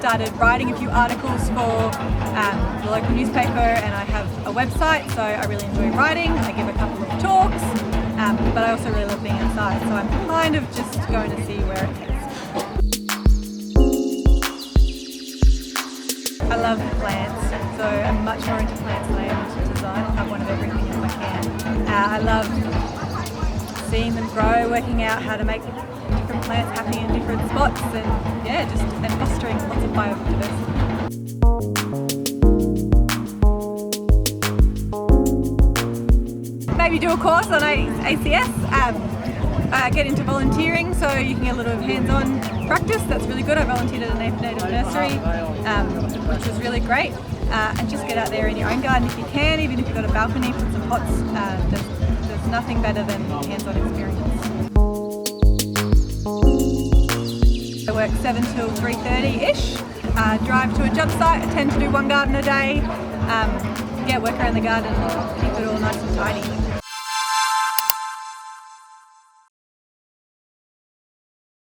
started writing a few articles for the local newspaper, and I have a website, so I really enjoy writing. I give a couple of talks, but I also really love being outside, so I'm kind of just going to see where it takes. I love plants, so I'm much more into plants than I am into design. I'll have one of everything if I can. I love seeing them grow, working out how to make different plants happy in different spots, and and fostering lots of biodiversity. Maybe do a course on ACS. Get into volunteering, so you can get a little hands-on practice. That's really good. I volunteered at a native nursery, which was really great. And just get out there in your own garden if you can, even if you've got a balcony, put some pots. There's nothing better than hands-on experience. I work 7 till 3:30-ish, drive to a job site, I tend to do one garden a day, work around the garden, keep it all nice and tidy.